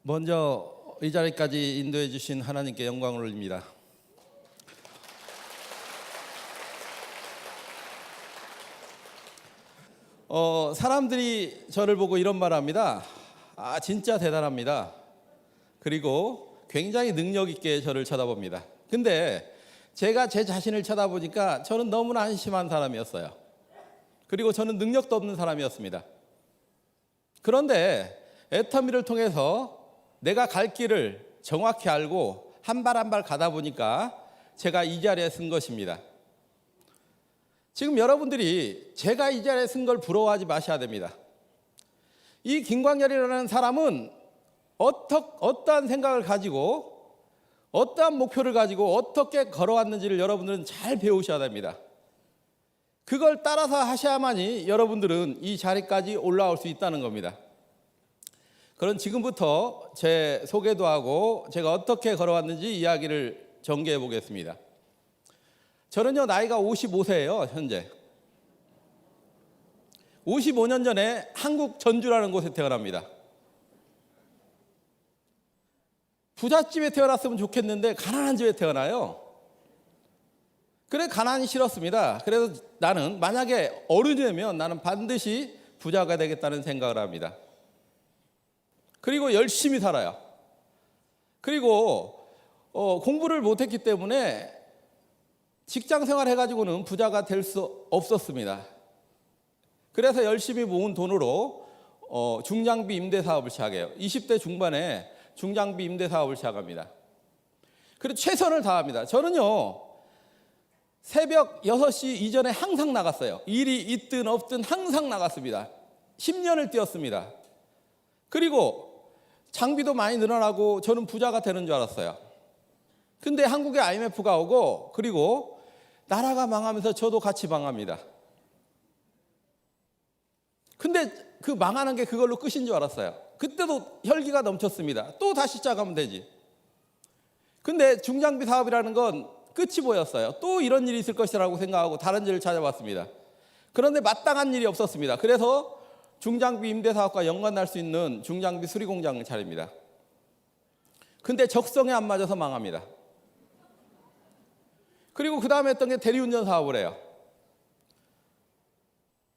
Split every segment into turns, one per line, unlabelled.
먼저 이 자리까지 인도해 주신 하나님께 영광을 올립니다. 사람들이 저를 보고 이런 말을 합니다. 아, 진짜 대단합니다. 그리고 굉장히 능력 있게 저를 쳐다봅니다. 근데 제가 제 자신을 쳐다보니까 저는 너무나 한심한 사람이었어요. 그리고 저는 능력도 없는 사람이었습니다. 그런데 애터미를 통해서 내가 갈 길을 정확히 알고 한 발 한 발 가다 보니까 제가 이 자리에 쓴 것입니다. 지금 여러분들이 제가 이 자리에 쓴 걸 부러워하지 마셔야 됩니다. 이 김광렬이라는 사람은 어떠한 생각을 가지고 어떠한 목표를 가지고 어떻게 걸어왔는지를 여러분들은 잘 배우셔야 됩니다. 그걸 따라서 하셔야만이 여러분들은 이 자리까지 올라올 수 있다는 겁니다. 그럼 지금부터 제 소개도 하고 제가 어떻게 걸어왔는지 이야기를 전개해 보겠습니다. 저는요, 나이가 55세예요, 현재. 55년 전에 한국 전주라는 곳에 태어납니다. 부잣집에 태어났으면 좋겠는데 가난한 집에 태어나요. 그래, 가난이 싫었습니다. 그래서 나는 만약에 어른이 되면 나는 반드시 부자가 되겠다는 생각을 합니다. 그리고 열심히 살아요. 그리고 공부를 못했기 때문에 직장 생활 해가지고는 부자가 될 수 없었습니다. 그래서 열심히 모은 돈으로 중장비 임대 사업을 시작해요. 20대 중반에 중장비 임대 사업을 시작합니다. 그리고 최선을 다합니다. 저는요, 새벽 6시 이전에 항상 나갔어요. 일이 있든 없든 항상 나갔습니다. 10년을 뛰었습니다. 그리고 장비도 많이 늘어나고 저는 부자가 되는 줄 알았어요. 근데 한국에 IMF가 오고 그리고 나라가 망하면서 저도 같이 망합니다. 근데 그 망하는 게 그걸로 끝인 줄 알았어요. 그때도 혈기가 넘쳤습니다. 또 다시 시작하면 되지. 근데 중장비 사업이라는 건 끝이 보였어요. 또 이런 일이 있을 것이라고 생각하고 다른 일을 찾아봤습니다. 그런데 마땅한 일이 없었습니다. 그래서 중장비 임대 사업과 연관날 수 있는 중장비 수리 공장을 차립니다. 근데 적성에 안 맞아서 망합니다. 그리고 그 다음에 했던 게 대리운전 사업을 해요.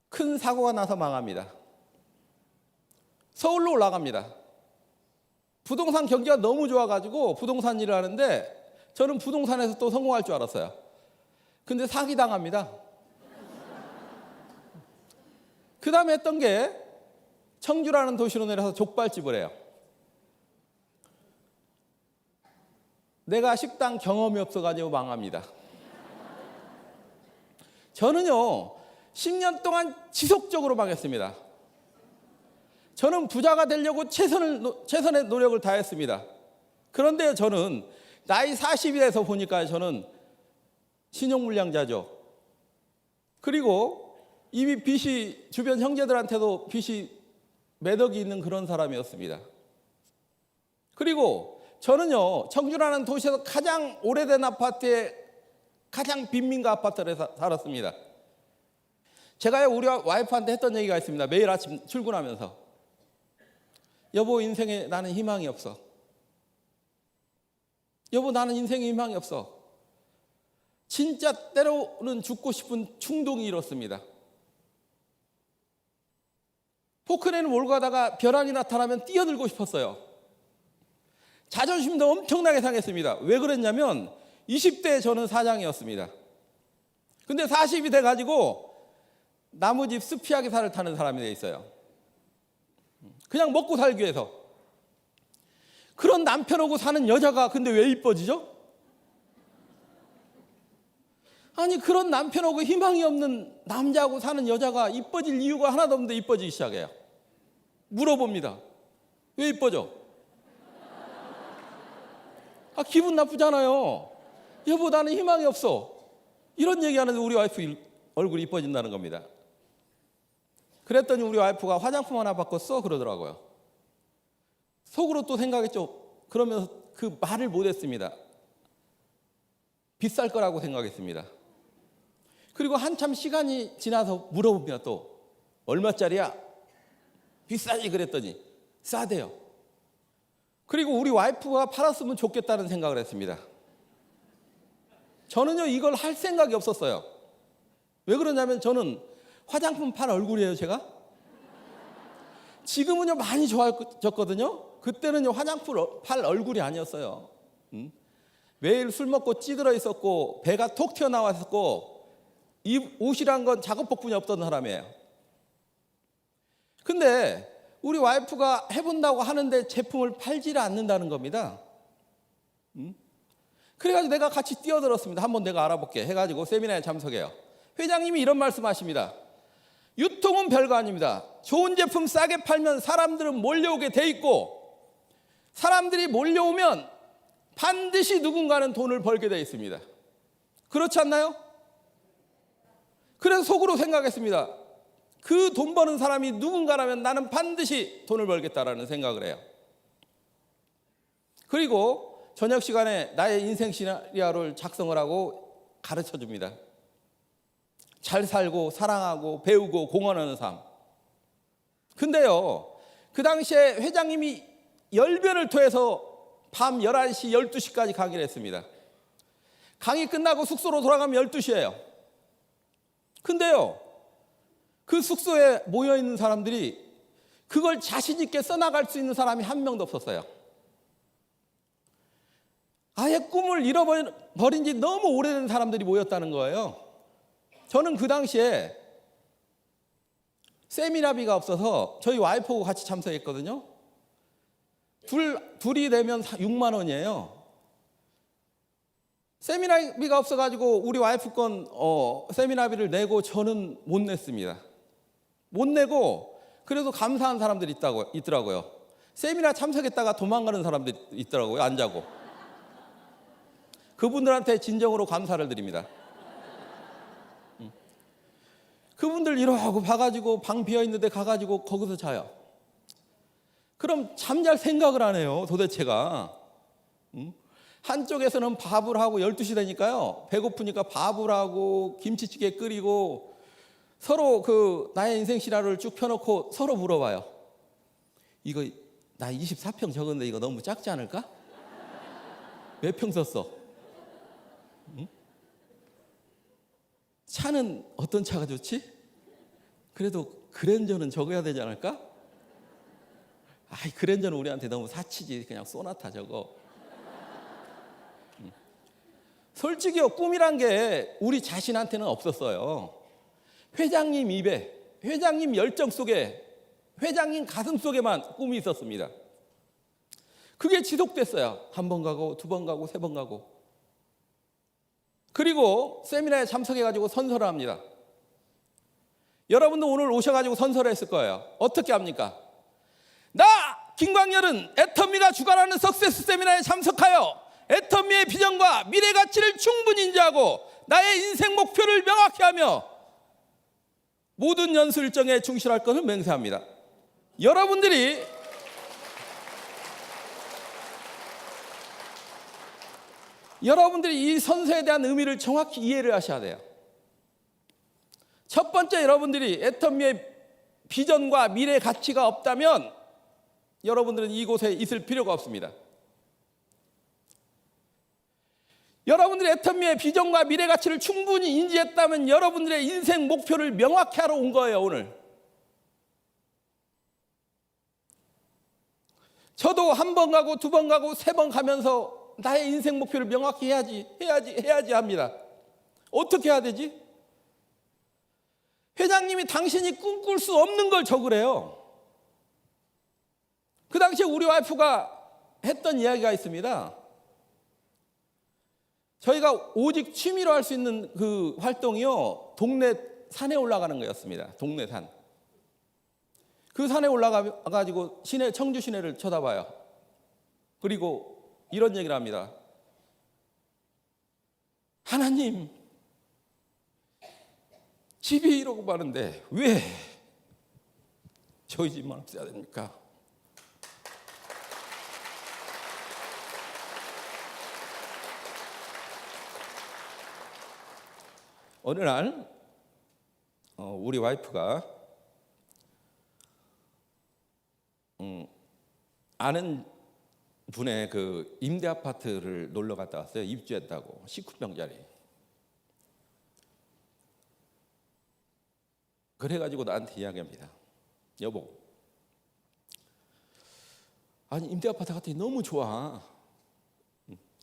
큰 사고가 나서 망합니다. 서울로 올라갑니다. 부동산 경기가 너무 좋아가지고 부동산 일을 하는데 저는 부동산에서 또 성공할 줄 알았어요. 근데 사기당합니다. 그 다음에 했던 게 청주라는 도시로 내려서 족발집을 해요. 내가 식당 경험이 없어가지고 망합니다. 저는요, 10년 동안 지속적으로 망했습니다. 저는 부자가 되려고 최선의 노력을 다했습니다. 그런데 저는 나이 40이 돼서 보니까 저는 신용불량자죠. 그리고 이미 빚이 주변 형제들한테도 빚이 몇 억이 있는 그런 사람이었습니다. 그리고 저는요, 청주라는 도시에서 가장 오래된 아파트에 가장 빈민가 아파트에 살았습니다. 제가 우리 와이프한테 했던 얘기가 있습니다. 매일 아침 출근하면서. 여보, 인생에 나는 희망이 없어. 여보, 나는 인생에 희망이 없어. 진짜 때로는 죽고 싶은 충동이 일었습니다. 포크레인을 몰고 가다가 벼랑이 나타나면 뛰어들고 싶었어요. 자존심도 엄청나게 상했습니다. 왜 그랬냐면 20대에 저는 사장이었습니다. 근데 40이 돼가지고 나무집 숲피하게 살을 타는 사람이 돼 있어요. 그냥 먹고 살기 위해서. 그런 남편하고 사는 여자가 근데 왜 이뻐지죠? 아니, 그런 남편하고 희망이 없는 남자하고 사는 여자가 이뻐질 이유가 하나도 없는데 이뻐지기 시작해요. 물어봅니다. 왜 이뻐져? 아, 기분 나쁘잖아요. 여보, 나는 희망이 없어. 이런 얘기하는데 우리 와이프 얼굴이 이뻐진다는 겁니다. 그랬더니 우리 와이프가 화장품 하나 바꿨어? 그러더라고요. 속으로 또 생각했죠. 그러면서 그 말을 못했습니다. 비쌀 거라고 생각했습니다. 그리고 한참 시간이 지나서 물어봅니다. 또 얼마짜리야? 비싸지 그랬더니 싸대요. 그리고 우리 와이프가 팔았으면 좋겠다는 생각을 했습니다. 저는요 이걸 할 생각이 없었어요. 왜 그러냐면 저는 화장품 팔 얼굴이에요 제가. 지금은요 많이 좋아졌거든요. 그때는요 화장품 팔 얼굴이 아니었어요. 매일 술 먹고 찌들어 있었고 배가 톡 튀어나왔었고 이 옷이란 건 작업복분이 없던 사람이에요. 근데 우리 와이프가 해본다고 하는데 제품을 팔지를 않는다는 겁니다. 그래가지고 내가 같이 뛰어들었습니다. 한번 내가 알아볼게 해가지고 세미나에 참석해요. 회장님이 이런 말씀하십니다. 유통은 별거 아닙니다. 좋은 제품 싸게 팔면 사람들은 몰려오게 돼 있고 사람들이 몰려오면 반드시 누군가는 돈을 벌게 돼 있습니다. 그렇지 않나요? 그래서 속으로 생각했습니다. 그 돈 버는 사람이 누군가라면 나는 반드시 돈을 벌겠다라는 생각을 해요. 그리고 저녁 시간에 나의 인생 시나리오를 작성을 하고 가르쳐 줍니다. 잘 살고 사랑하고 배우고 공헌하는 삶. 근데요 그 당시에 회장님이 열변을 토해서 밤 11시 12시까지 강의를 했습니다. 강의 끝나고 숙소로 돌아가면 12시예요. 근데요 그 숙소에 모여있는 사람들이 그걸 자신 있게 써나갈 수 있는 사람이 한 명도 없었어요. 아예 꿈을 잃어버린 지 너무 오래된 사람들이 모였다는 거예요. 저는 그 당시에 세미나비가 없어서 저희 와이프하고 같이 참석했거든요. 둘이 내면 6만 원이에요. 세미나비가 없어가지고 우리 와이프 건 세미나비를 내고 저는 못 냈습니다. 못 내고 그래도 감사한 사람들이 있더라고요. 세미나 참석했다가 도망가는 사람들이 있더라고요. 안 자고. 그분들한테 진정으로 감사를 드립니다. 그분들 이러고 봐가지고 방 비어있는데 가가지고 거기서 자요. 그럼 잠잘 생각을 안 해요 도대체가. 한쪽에서는 밥을 하고 12시 되니까요 배고프니까 밥을 하고 김치찌개 끓이고 서로 그 나의 인생 시나리오를 쭉 펴놓고 서로 물어봐요. 이거 나 24평 적었는데 이거 너무 작지 않을까? 몇 평 썼어? 차는 어떤 차가 좋지? 그래도 그랜저는 적어야 되지 않을까? 아이 그랜저는 우리한테 너무 사치지. 그냥 소나타 적어. 솔직히요 꿈이란 게 우리 자신한테는 없었어요. 회장님 입에 회장님 열정 속에 회장님 가슴 속에만 꿈이 있었습니다. 그게 지속됐어요. 한 번 가고 두 번 가고 세 번 가고. 그리고 세미나에 참석해가지고 선서를 합니다. 여러분도 오늘 오셔가지고 선서를 했을 거예요. 어떻게 합니까? 나 김광열은 애터미가 주관하는 석세스 세미나에 참석하여 애터미의 비전과 미래 가치를 충분히 인지하고 나의 인생 목표를 명확히 하며 모든 연수 일정에 충실할 것을 맹세합니다. 여러분들이 이 선서에 대한 의미를 정확히 이해를 하셔야 돼요. 첫 번째, 여러분들이 애터미의 비전과 미래 가치가 없다면 여러분들은 이곳에 있을 필요가 없습니다. 여러분들이 애터미의 비전과 미래 가치를 충분히 인지했다면 여러분들의 인생 목표를 명확히 하러 온 거예요, 오늘. 저도 한 번 가고 두 번 가고 세 번 가면서 나의 인생 목표를 명확히 해야지 합니다. 어떻게 해야 되지? 회장님이 당신이 꿈꿀 수 없는 걸 적으래요. 그 당시에 우리 와이프가 했던 이야기가 있습니다. 저희가 오직 취미로 할 수 있는 그 활동이요, 동네 산에 올라가는 거였습니다. 동네 산. 그 산에 올라가가지고 청주 시내를 쳐다봐요. 그리고 이런 얘기를 합니다. 하나님, 집이 이러고 많은데 왜 저희 집만 없어야 됩니까? 어느 날 우리 와이프가 아는 분의 그 임대 아파트를 놀러 갔다 왔어요. 입주했다고 19평짜리. 그래가지고 나한테 이야기합니다. 여보, 아니 임대 아파트 같더니 너무 좋아.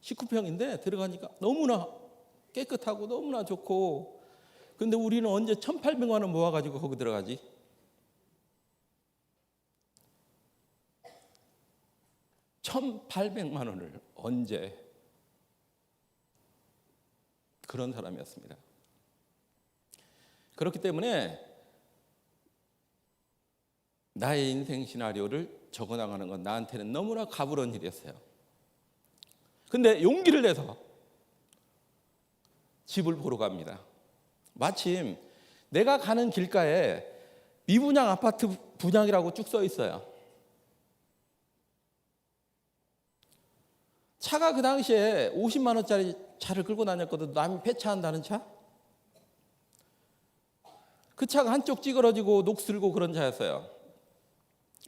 19평인데 들어가니까 너무나 깨끗하고 너무나 좋고, 근데 우리는 언제 1,800만 원 모아가지고 거기 들어가지? 1,800만 원을 언제? 그런 사람이었습니다. 그렇기 때문에 나의 인생 시나리오를 적어나가는 건 나한테는 너무나 가부른 일이었어요. 근데 용기를 내서 집을 보러 갑니다. 마침 내가 가는 길가에 미분양 아파트 분양이라고 쭉 써 있어요. 차가 그 당시에 50만 원짜리 차를 끌고 다녔거든. 남이 폐차한다는 차. 그 차가 한쪽 찌그러지고 녹슬고 그런 차였어요.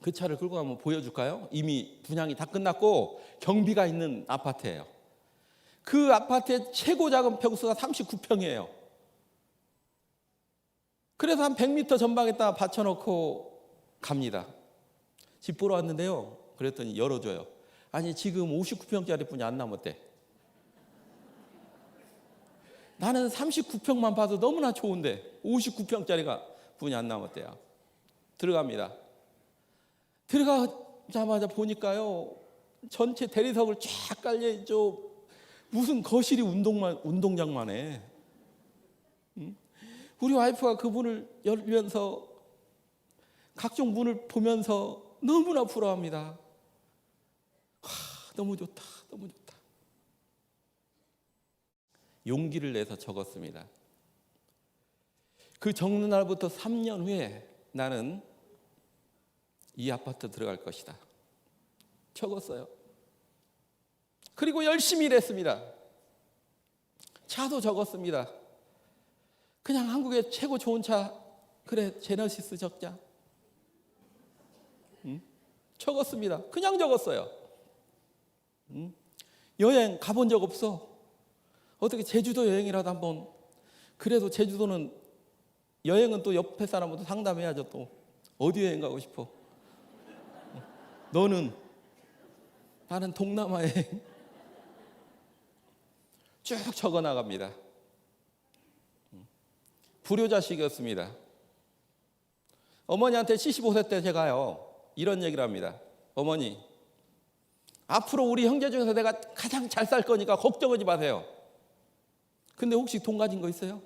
그 차를 끌고 가면 보여줄까요? 이미 분양이 다 끝났고 경비가 있는 아파트예요. 그 아파트의 최고 작은 평수가 39평이에요. 그래서 한 100m 전방에다 받쳐놓고 갑니다. 집 보러 왔는데요. 그랬더니 열어줘요. 아니 지금 59평짜리 뿐이 안 남았대. 나는 39평만 봐도 너무나 좋은데 59평짜리가 분이 안 남았대요. 들어갑니다. 들어가자마자 보니까요, 전체 대리석을 쫙 깔려있죠. 무슨 거실이 운동장만 해. 우리 와이프가 그 문을 열면서 각종 문을 보면서 너무나 부러워합니다. 너무 좋다, 너무 좋다. 용기를 내서 적었습니다. 그 적는 날부터 3년 후에 나는 이 아파트 들어갈 것이다. 적었어요. 그리고 열심히 일했습니다. 차도 적었습니다. 그냥 한국의 최고 좋은 차, 그래 제너시스 적자. 적었습니다. 그냥 적었어요. 여행 가본 적 없어. 어떻게 제주도 여행이라도 한번. 그래도 제주도는 여행은 또 옆에 사람부터 상담해야죠. 또 어디 여행 가고 싶어? 너는? 나는 동남아 여행. 쭉 적어 나갑니다. 불효자식이었습니다. 어머니한테 75세 때 제가요 이런 얘기를 합니다. 어머니, 앞으로 우리 형제 중에서 내가 가장 잘 살 거니까 걱정하지 마세요. 근데 혹시 돈 가진 거 있어요?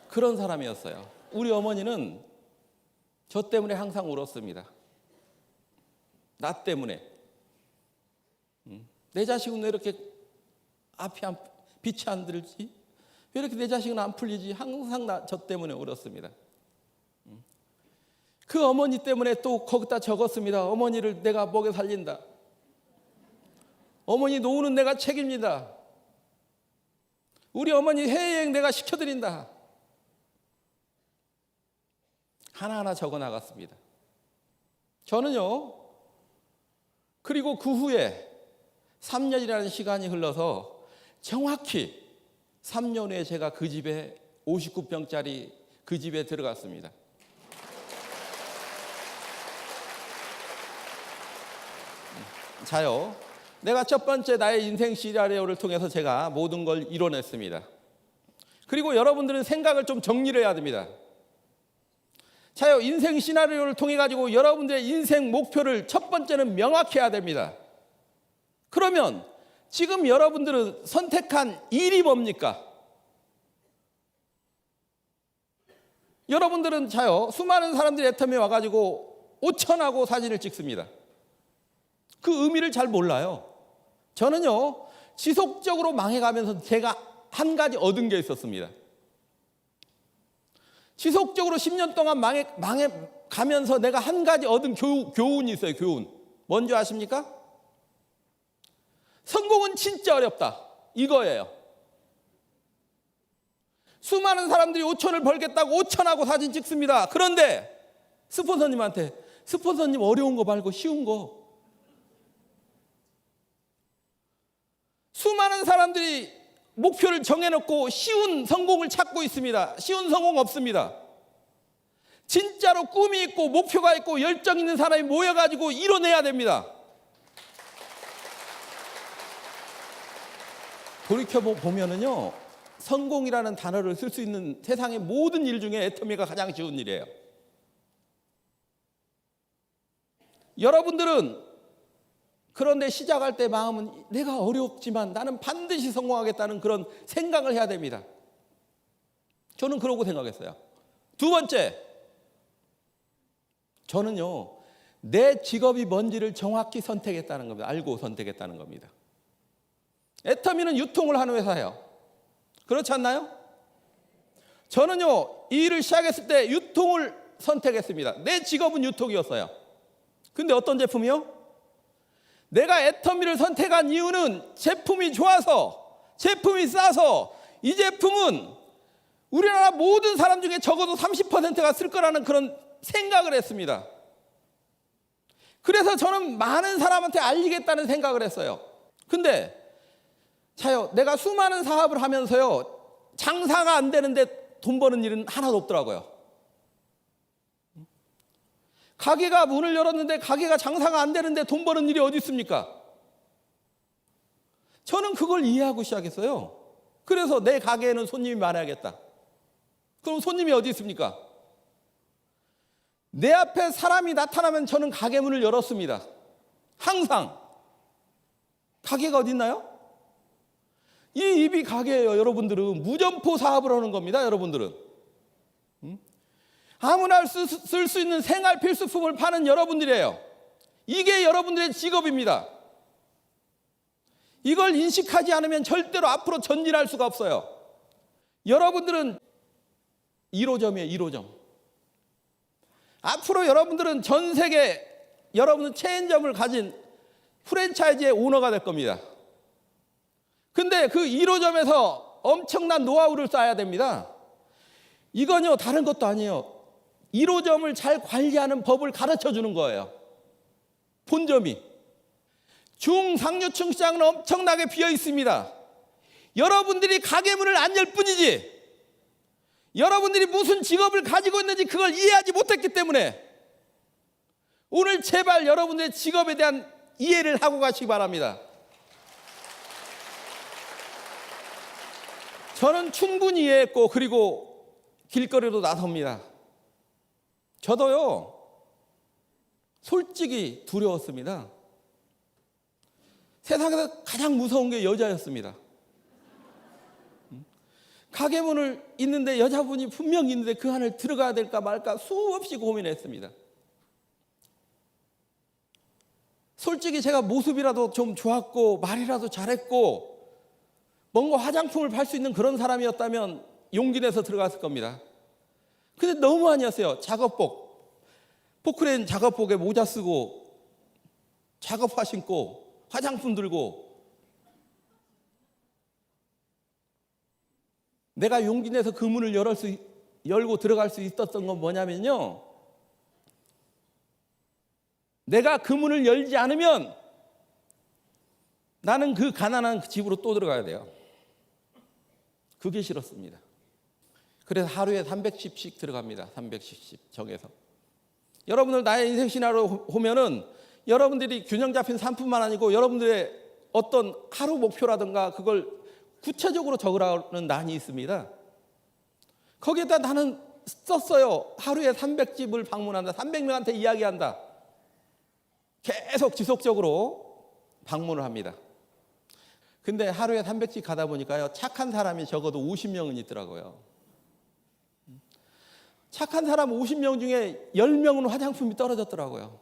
그런 사람이었어요. 우리 어머니는 저 때문에 항상 울었습니다. 나 때문에. 내 자식은 왜 이렇게 빛이 안 들지? 왜 이렇게 내 자식은 안 풀리지? 항상 저 때문에 울었습니다. 그 어머니 때문에 또 거기다 적었습니다. 어머니를 내가 먹여 살린다. 어머니 노후는 내가 책임진다. 우리 어머니 해외여행 내가 시켜드린다. 하나하나 적어 나갔습니다. 저는요, 그리고 그 후에 3년이라는 시간이 흘러서 정확히 3년 후에 제가 그 집에 59평짜리 그 집에 들어갔습니다. 자요, 내가 첫 번째 나의 인생 시나리오를 통해서 제가 모든 걸 이뤄냈습니다. 그리고 여러분들은 생각을 좀 정리를 해야 됩니다. 자요, 인생 시나리오를 통해 가지고 여러분들의 인생 목표를 첫 번째는 명확히 해야 됩니다. 그러면 지금 여러분들은 선택한 일이 뭡니까? 여러분들은 자요, 수많은 사람들이 애터미에 와가지고 5천하고 사진을 찍습니다. 그 의미를 잘 몰라요. 저는요, 지속적으로 망해가면서 제가 한 가지 얻은 게 있었습니다. 지속적으로 10년 동안 망해가면서 내가 한 가지 얻은 교훈이 있어요. 교훈. 뭔지 아십니까? 성공은 진짜 어렵다. 이거예요. 수많은 사람들이 5천을 벌겠다고 5천하고 사진 찍습니다. 그런데 스폰서님한테 스폰서님 어려운 거 말고 쉬운 거. 수많은 사람들이 목표를 정해놓고 쉬운 성공을 찾고 있습니다. 쉬운 성공 없습니다. 진짜로 꿈이 있고 목표가 있고 열정 있는 사람이 모여가지고 이뤄내야 됩니다. 돌이켜보면은요, 성공이라는 단어를 쓸 수 있는 세상의 모든 일 중에 애터미가 가장 쉬운 일이에요. 여러분들은 그런데 시작할 때 마음은 내가 어렵지만 나는 반드시 성공하겠다는 그런 생각을 해야 됩니다. 저는 그러고 생각했어요. 두 번째, 저는요, 내 직업이 뭔지를 정확히 선택했다는 겁니다. 알고 선택했다는 겁니다. 애터미는 유통을 하는 회사예요. 그렇지 않나요? 저는요, 이 일을 시작했을 때 유통을 선택했습니다. 내 직업은 유통이었어요. 근데 어떤 제품이요? 내가 애터미를 선택한 이유는 제품이 좋아서, 제품이 싸서, 이 제품은 우리나라 모든 사람 중에 적어도 30%가 쓸 거라는 그런 생각을 했습니다. 그래서 저는 많은 사람한테 알리겠다는 생각을 했어요. 근데 자요, 내가 수많은 사업을 하면서요, 장사가 안 되는데 돈 버는 일은 하나도 없더라고요. 가게가 문을 열었는데 가게가 장사가 안 되는데 돈 버는 일이 어디 있습니까? 저는 그걸 이해하고 시작했어요. 그래서 내 가게에는 손님이 많아야겠다. 그럼 손님이 어디 있습니까? 내 앞에 사람이 나타나면 저는 가게 문을 열었습니다. 항상. 가게가 어디 있나요? 이 입이 가게예요. 여러분들은 무점포 사업을 하는 겁니다. 여러분들은 아무나 쓸 수 있는 생활 필수품을 파는 여러분들이에요. 이게 여러분들의 직업입니다. 이걸 인식하지 않으면 절대로 앞으로 전진할 수가 없어요. 여러분들은 1호점이에요. 1호점. 앞으로 여러분들은 전 세계 여러분은 체인점을 가진 프랜차이즈의 오너가 될 겁니다. 근데 그 1호점에서 엄청난 노하우를 쌓아야 됩니다. 이건요, 다른 것도 아니에요. 1호점을 잘 관리하는 법을 가르쳐 주는 거예요. 본점이. 중상류층 시장은 엄청나게 비어 있습니다. 여러분들이 가게 문을 안 열 뿐이지, 여러분들이 무슨 직업을 가지고 있는지 그걸 이해하지 못했기 때문에 오늘 제발 여러분들의 직업에 대한 이해를 하고 가시기 바랍니다. 저는 충분히 이해했고, 그리고 길거리로 나섭니다. 저도요, 솔직히 두려웠습니다. 세상에서 가장 무서운 게 여자였습니다. 가게 문을 있는데 여자분이 분명히 있는데 그 안을 들어가야 될까 말까 수없이 고민했습니다. 솔직히 제가 모습이라도 좀 좋았고 말이라도 잘했고 뭔가 화장품을 팔 수 있는 그런 사람이었다면 용기 내서 들어갔을 겁니다. 근데 너무 아니었어요. 작업복, 포크레인 작업복에 모자 쓰고 작업화 신고 화장품 들고. 내가 용기 내서 그 문을 열고 들어갈 수 있었던 건 뭐냐면요, 내가 그 문을 열지 않으면 나는 그 가난한 집으로 또 들어가야 돼요. 그게 싫었습니다. 그래서 하루에 310씩 들어갑니다. 310씩 정해서. 여러분들 나의 인생 시나리오 보면은 여러분들이 균형 잡힌 삶뿐만 아니고 여러분들의 어떤 하루 목표라든가 그걸 구체적으로 적으라는 난이 있습니다. 거기에다 나는 썼어요. 하루에 300집을 방문한다. 300명한테 이야기한다. 계속 지속적으로 방문을 합니다. 근데 하루에 300집 가다 보니까요, 착한 사람이 적어도 50명은 있더라고요. 착한 사람 50명 중에 10명은 화장품이 떨어졌더라고요.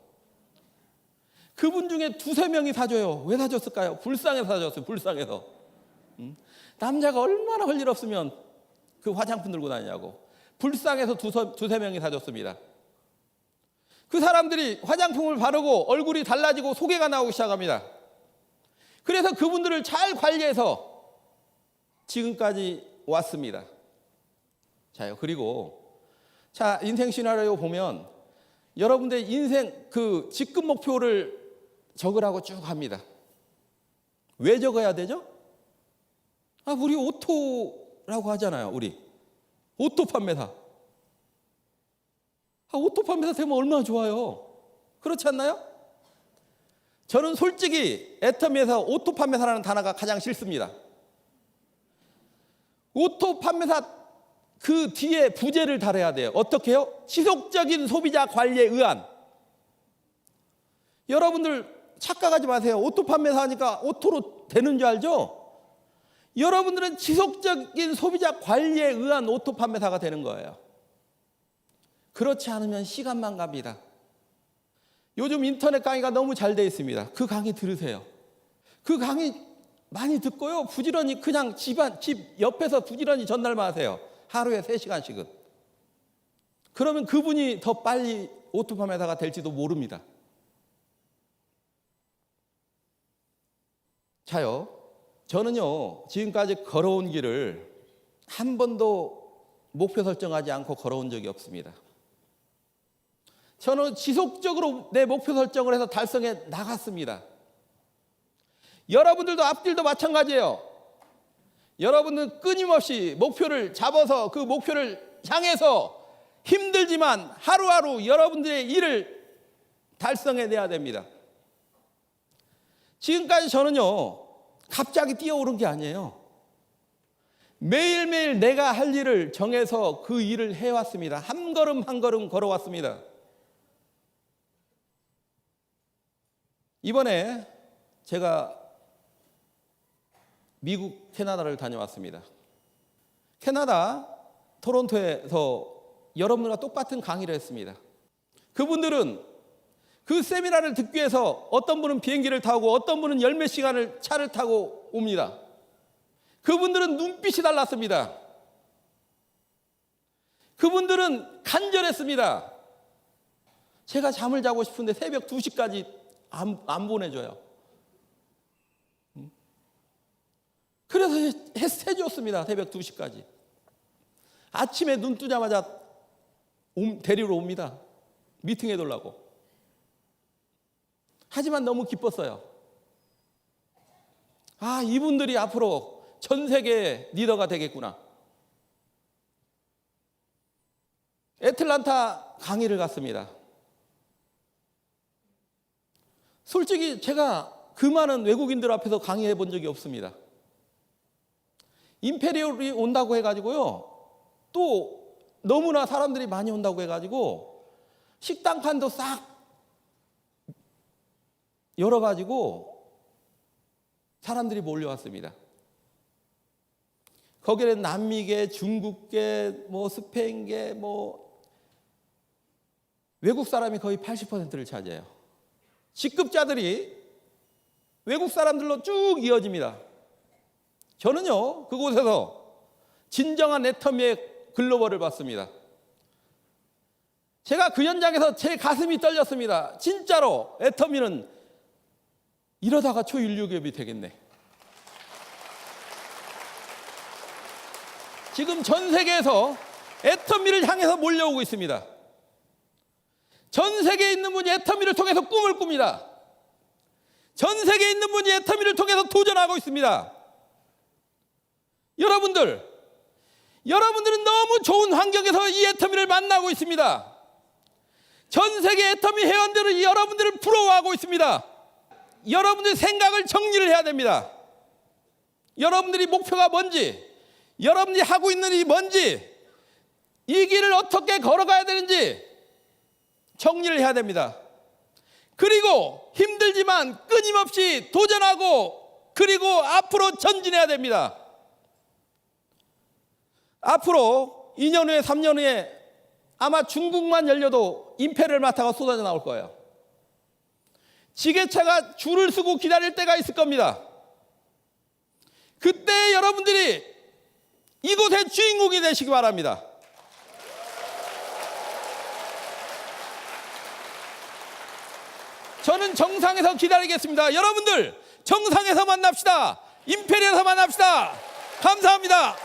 그분 중에 두세 명이 사줘요. 왜 사줬을까요? 불쌍해서 사줬어요. 불쌍해서. 남자가 얼마나 할 일 없으면 그 화장품 들고 다니냐고. 불쌍해서 두세 명이 사줬습니다. 그 사람들이 화장품을 바르고 얼굴이 달라지고 소개가 나오기 시작합니다. 그래서 그분들을 잘 관리해서 지금까지 왔습니다. 자요. 그리고 인생 시나리오 보면 여러분들의 인생 그 직급 목표를 적으라고 쭉 합니다. 왜 적어야 되죠? 우리 오토라고 하잖아요. 우리 오토 판매사. 오토 판매사 되면 얼마나 좋아요. 그렇지 않나요? 저는 솔직히 애터미에서 오토 판매사라는 단어가 가장 싫습니다. 오토 판매사 그 뒤에 부제를 달아야 돼요. 어떻게 해요? 지속적인 소비자 관리에 의한. 여러분들 착각하지 마세요. 오토 판매사 하니까 오토로 되는 줄 알죠? 여러분들은 지속적인 소비자 관리에 의한 오토 판매사가 되는 거예요. 그렇지 않으면 시간만 갑니다. 요즘 인터넷 강의가 너무 잘 되어 있습니다. 그 강의 들으세요. 그 강의 많이 듣고요. 부지런히 그냥 집 옆에서 부지런히 전달만 하세요. 하루에 3시간씩은. 그러면 그분이 더 빨리 오토 판매사가 될지도 모릅니다. 자요. 저는요, 지금까지 걸어온 길을 한 번도 목표 설정하지 않고 걸어온 적이 없습니다. 저는 지속적으로 내 목표 설정을 해서 달성해 나갔습니다. 여러분들도 앞길도 마찬가지예요. 여러분들은 끊임없이 목표를 잡아서 그 목표를 향해서 힘들지만 하루하루 여러분들의 일을 달성해내야 됩니다. 지금까지 저는요, 갑자기 뛰어오른 게 아니에요. 매일매일 내가 할 일을 정해서 그 일을 해왔습니다. 한 걸음 한 걸음 걸어왔습니다. 이번에 제가 미국, 캐나다를 다녀왔습니다. 캐나다 토론토에서 여러분들과 똑같은 강의를 했습니다. 그분들은 그 세미나를 듣기 위해서 어떤 분은 비행기를 타고 어떤 분은 열몇 시간을 차를 타고 옵니다. 그분들은 눈빛이 달랐습니다. 그분들은 간절했습니다. 제가 잠을 자고 싶은데 새벽 2시까지 안 보내줘요. 그래서 해줬습니다. 새벽 2시까지. 아침에 눈 뜨자마자 데리러 옵니다. 미팅해 달라고. 하지만 너무 기뻤어요. 이분들이 앞으로 전 세계 리더가 되겠구나. 애틀란타 강의를 갔습니다. 솔직히 제가 그 많은 외국인들 앞에서 강의해 본 적이 없습니다. 임페리얼이 온다고 해가지고요. 또 너무나 사람들이 많이 온다고 해가지고 식당판도 싹 열어가지고 사람들이 몰려왔습니다. 거기는 남미계, 중국계, 스페인계, 외국 사람이 거의 80%를 차지해요. 직급자들이 외국 사람들로 쭉 이어집니다. 저는요, 그곳에서 진정한 애터미의 글로벌을 봤습니다. 제가 그 현장에서 제 가슴이 떨렸습니다. 진짜로 애터미는 이러다가 초인류 기업이 되겠네. 지금 전 세계에서 애터미를 향해서 몰려오고 있습니다. 전 세계에 있는 분이 애터미를 통해서 꿈을 꿉니다. 전 세계에 있는 분이 애터미를 통해서 도전하고 있습니다. 여러분들은 너무 좋은 환경에서 이 애터미를 만나고 있습니다. 전 세계 애터미 회원들은 여러분들을 부러워하고 있습니다. 여러분들의 생각을 정리를 해야 됩니다. 여러분들이 목표가 뭔지, 여러분들이 하고 있는 일이 뭔지, 이 길을 어떻게 걸어가야 되는지 정리를 해야 됩니다. 그리고 힘들지만 끊임없이 도전하고 그리고 앞으로 전진해야 됩니다. 앞으로 2년 후에 3년 후에 아마 중국만 열려도 임페리얼마트가 쏟아져 나올 거예요. 지게차가 줄을 서고 기다릴 때가 있을 겁니다. 그때 여러분들이 이곳의 주인공이 되시기 바랍니다. 저는 정상에서 기다리겠습니다. 여러분들 정상에서 만납시다. 임페리얼에서 만납시다. 감사합니다.